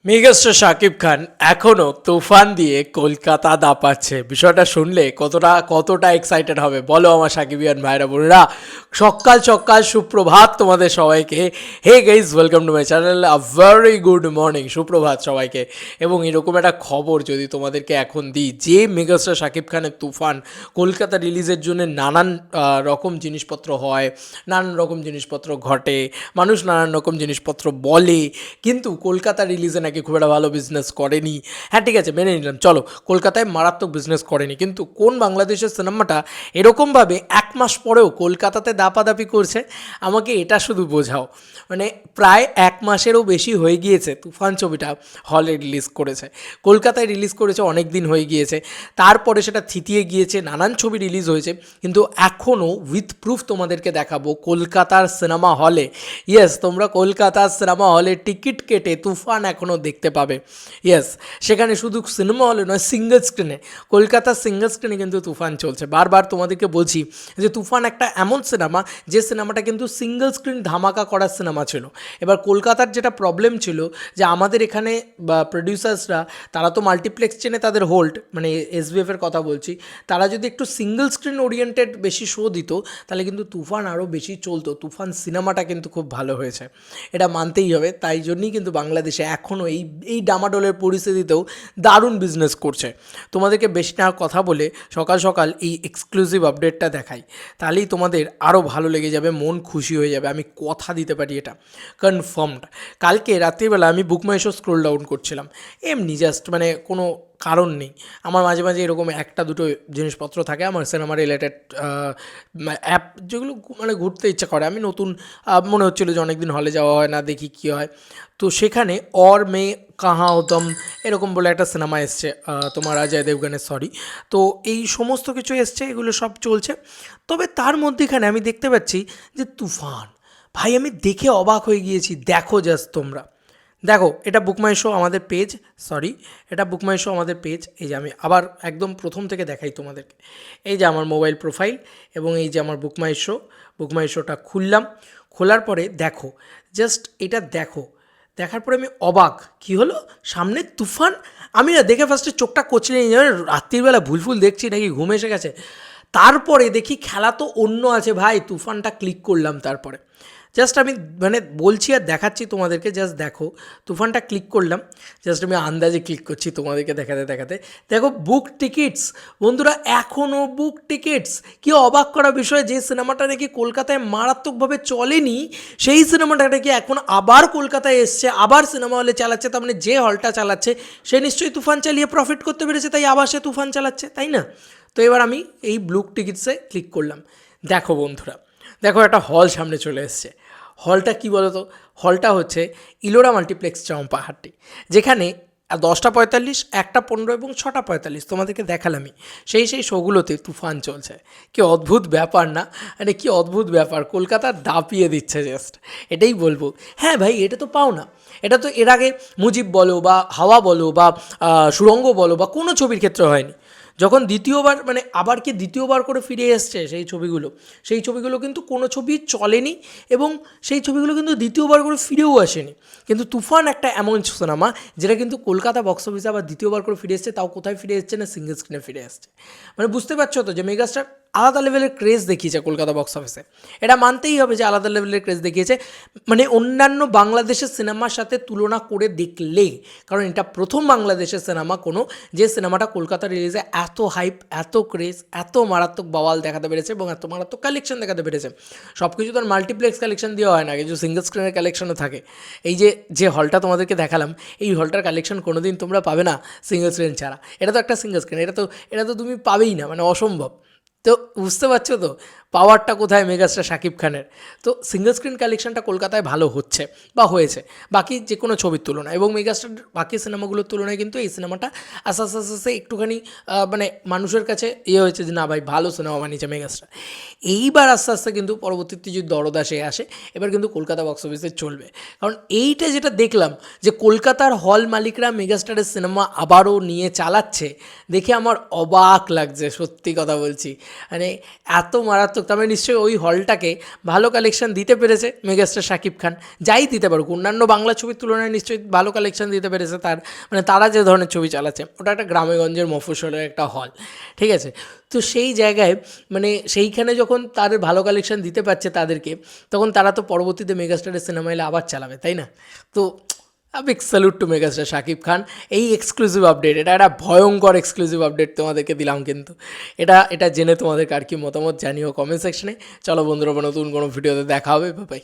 Megastar Shakib খান এখনও তুফান দিয়ে কলকাতা দাপাচ্ছে। বিষয়টা শুনলে কতটা এক্সাইটেড হবে বলো আমার সাকিবিয়ান ভাইরা বোনেরা। সকাল সকাল সুপ্রভাত তোমাদের সবাইকে। Hey guys, welcome to my channel. A very good morning, সুপ্রভাত সবাইকে। এবং এরকম একটা খবর যদি তোমাদেরকে এখন দিই, যে মেগাস্টার শাকিব খানের তুফান কলকাতা রিলিজের জন্য নানান রকম জিনিসপত্র হয়, নানান রকম জিনিসপত্র ঘটে, মানুষ নানান রকম জিনিসপত্র বলে, কিন্তু কলকাতা রিলিজে নাকি খুব একটা ভালো বিজনেস করেনি। হ্যাঁ ঠিক আছে, মেনে নিলাম, চলো কলকাতায় মারাত্মক বিজনেস করেনি, কিন্তু কোন বাংলাদেশের সিনেমাটা এরকমভাবে এক মাস পরেও কলকাতাতে দাপাদাপি করছে আমাকে এটা শুধু বোঝাও। মানে প্রায় এক মাসেরও বেশি হয়ে গিয়েছে তুফান ছবিটা হলে রিলিজ করেছে, কলকাতায় রিলিজ করেছে, অনেক দিন হয়ে গিয়েছে, তারপরে সেটা থিতিয়ে গিয়েছে, নানান ছবি রিলিজ হয়েছে, কিন্তু এখনও উইথ প্রুফ তোমাদেরকে দেখাবো কলকাতার সিনেমা হলে। ইয়েস, তোমরা কলকাতার সিনেমা হলে টিকিট কেটে তুফান এখনও দেখতে পাবে। ইয়েস, সেখানে শুধু সিনেমা হলে নয়, সিঙ্গল স্ক্রিনে, কলকাতার সিঙ্গল স্ক্রিনে কিন্তু তুফান চলছে। বারবার তোমাদেরকে বলছি যে তুফান একটা এমন সিনেমা, যে সিনেমাটা কিন্তু সিঙ্গল স্ক্রিন ধামাকা করার সিনেমা ছিল। এবার কলকাতার যেটা প্রবলেম ছিল যে আমাদের এখানে বা প্রডিউসার্সরা, তারা তো মাল্টিপ্লেক্স চেনে, তাদের হোল্ড, মানে এসবিএফের কথা বলছি, তারা যদি একটু সিঙ্গল স্ক্রিন ওরিয়েন্টেড বেশি শো দিত, তাহলে কিন্তু তুফান আরও বেশি চলতো। তুফান সিনেমাটা কিন্তু খুব ভালো হয়েছে, এটা মানতেই হবে। তাই জন্যই কিন্তু বাংলাদেশে এখনও এই ডামাডোলের পরিস্থিতিতেও দারুণ বিজনেস করছে। তোমাদেরকে বেশি না কথা বলে সকাল সকাল এই এক্সক্লুসিভ আপডেটটা দেখাই, তাহলেই তোমাদের আরও ভালো লেগে যাবে, মন খুশি হয়ে যাবে, আমি কথা দিতে পারি এটা কনফার্মড। কালকে রাত্রিবেলা আমি বুক মাই শো স্ক্রোল ডাউন করছিলাম, এমনি জাস্ট, মানে কোনো কারণ নেই, আমার মাঝে মাঝে এরকম একটা দুটো জিনিসপত্র থাকে আমার সিনেমা রিলেটেড অ্যাপ, যেগুলো মানে ঘুরতে ইচ্ছা করে। আমি নতুন মনে হচ্ছিলো যে অনেক দিন হলে যাওয়া হয় না, দেখি কী হয়। তো সেখানে অর মে কাহা হতম এরকম বলে একটা সিনেমা এসছে, তোমার অজয় দেবগানের, সরি। তো এই সমস্ত কিছু এসছে, এগুলো সব চলছে। তবে তার মধ্যেখানে আমি দেখতে পাচ্ছি যে তুফান, ভাই আমি দেখে অবাক হয়ে গিয়েছি। দেখো জাস্ট তোমরা দেখো, এটা বুক মাই শো আমাদের পেজ, সরি, এটা বুক মাই শো আমাদের পেজ। এই যে আমি আবার একদম প্রথম থেকে দেখাই তোমাদেরকে, এই যে আমার মোবাইল প্রোফাইল এবং এই যে আমার বুক মাই শো, বুক মাই শোটা খুললাম। খোলার পরে দেখো, জাস্ট এটা দেখো, দেখার পরে আমি অবাক, কী হলো সামনে তুফান। আমি না দেখে ফার্স্টে চোখটা কচলে নিয়ে, রাত্রিবেলা ভুলফুল দেখছি নাকি ঘুম এসে গেছে, তারপরে দেখি খেলা তো অন্য আছে ভাই, তুফানটা ক্লিক করলাম। তারপরে জাস্ট আমি মানে বলছি আর দেখাচ্ছি তোমাদেরকে, জাস্ট দেখো, তুফানটা ক্লিক করলাম, জাস্ট আমি আন্দাজে ক্লিক করছি তোমাদেরকে দেখাতে দেখাতে। দেখো বুক টিকিটস, বন্ধুরা এখনও বুক টিকিটস। কি অবাক করা বিষয়, যে সিনেমাটা নাকি কলকাতায় মারাত্মকভাবে চলেনি, সেই সিনেমাটা নাকি এখন আবার কলকাতায় এসছে, আবার সিনেমা হলে চালাচ্ছে। তার মানে যে হলটা চালাচ্ছে সে নিশ্চয়ই তুফান চালিয়ে প্রফিট করতে পেরেছে, তাই আবার সে তুফান চালাচ্ছে, তাই না? তো এবার আমি এই ব্লুক টিকিটসে ক্লিক করলাম। দেখো বন্ধুরা, দেখো একটা হল সামনে চলে এসছে। হলটা কী বলো তো, হলটা হচ্ছে ইলোরা মাল্টিপ্লেক্স চম্পাহাটি, যেখানে 10:45, 1:15 এবং 6:45 তোমাদেরকে দেখালামই, সেই শোগুলোতে তুফান চলছে। কি অদ্ভুত ব্যাপার না, মানে কি অদ্ভুত ব্যাপার, কলকাতা দাপিয়ে দিচ্ছে জাস্ট, এটাই বলবো। হ্যাঁ ভাই, এটা তো পাও না, এটা তো এর আগে মুজিব বলো বা হাওয়া বলো বা সুড়ঙ্গ বলো বা কোনো ছবির ক্ষেত্রে হয়নি। যখন দ্বিতীয়বার, মানে আবার কি দ্বিতীয়বার করে ফিরে এসছে সেই ছবিগুলো কিন্তু কোনো ছবি চলেনি, এবং সেই ছবিগুলো কিন্তু দ্বিতীয়বার করে ফিরেও আসেনি। কিন্তু তুফান একটা এমন সিনেমা যেটা কিন্তু কলকাতা বক্স অফিসে আবার দ্বিতীয়বার করে ফিরে এসছে, তাও কোথায় ফিরে এসছে না, সিঙ্গল স্ক্রিনে ফিরে আসছে। মানে বুঝতে পারছো তো যে মেগাস্টার আলাদা লেভেলের ক্রেজ দেখিয়েছে কলকাতা বক্স অফিসে, এটা মানতেই হবে যে আলাদা লেভেলের ক্রেজ দেখিয়েছে, মানে অন্যান্য বাংলাদেশের সিনেমার সাথে তুলনা করে দেখলে। কারণ এটা প্রথম বাংলাদেশের সিনেমা কোনো, যে সিনেমাটা কলকাতা রিলিজে এত হাইপ, এত ক্রেজ, এত মারাত্মক বাওয়াল দেখাতে পেরেছে এবং এত মারাত্মক কালেকশন দেখাতে পেরেছে। সব কিছু তো আর মাল্টিপ্লেক্স কালেকশন দেওয়া হয় না, কিছু সিঙ্গল স্ক্রিনের কালেকশনও থাকে। এই যে হলটা তোমাদেরকে দেখালাম, এই হলটার কালেকশন কোনো দিন তোমরা পাবে না সিঙ্গল স্ক্রিন ছাড়া। এটা তো একটা সিঙ্গল স্ক্রিন, এটা তো তুমি পাবেই না, মানে অসম্ভব। তো বুঝতে পারছো তো পাওয়ারটা কোথায় মেগাস্টার শাকিব খানের। তো সিঙ্গল স্ক্রিন কালেকশনটা কলকাতায় ভালো হচ্ছে বা হয়েছে বাকি যে কোনো ছবির তুলনায়, এবং মেগাস্টার বাকি সিনেমাগুলোর তুলনায় কিন্তু এই সিনেমাটা আস্তে আস্তে আস্তে আস্তে একটুখানি মানে মানুষের কাছে হয়েছে যে না ভাই ভালো সিনেমা বানিয়েছে মেগাস্টার। এইবার আস্তে আস্তে কিন্তু পরবর্তীতে যদি দরদাসে আসে, এবার কিন্তু কলকাতা বক্স অফিসে চলবে। কারণ এইটা যেটা দেখলাম যে কলকাতার হল মালিকরা মেগাস্টারের সিনেমা আবারও নিয়ে চালাচ্ছে, দেখে আমার অবাক লাগছে, সত্যি কথা বলছি। মানে এত মারাত্মক মারাত্মক, তার মানে নিশ্চয়ই ওই হলটাকে ভালো কালেকশন দিতে পেরেছে মেগাস্টার শাকিব খান। যাই দিতে পারুক, অন্যান্য বাংলা ছবির তুলনায় নিশ্চয়ই ভালো কালেকশন দিতে পেরেছে তার, মানে তারা যে ধরনের ছবি চালাচ্ছে ওটা একটা গ্রামেগঞ্জের মফস্বলের একটা হল, ঠিক আছে। তো সেই জায়গায় মানে সেইখানে যখন তাদের ভালো কালেকশন দিতে পারছে তাদেরকে, তখন তারা তো পরবর্তীতে মেগাস্টারের সিনেমা এলে আবার চালাবে, তাই না? তো big salute to megastar Shakib Khan. এই এক্সক্লুসিভ আপডেট, এটা একটা ভয়ঙ্কর এক্সক্লুসিভ আপডেট তোমাদেরকে দিলাম, কিন্তু এটা জেনে তোমাদের কার কি মতামত জানিও কমেন্ট সেকশনে। চলো বন্ধুরা, নতুন কোনো ভিডিওতে দেখা হবে, বাই।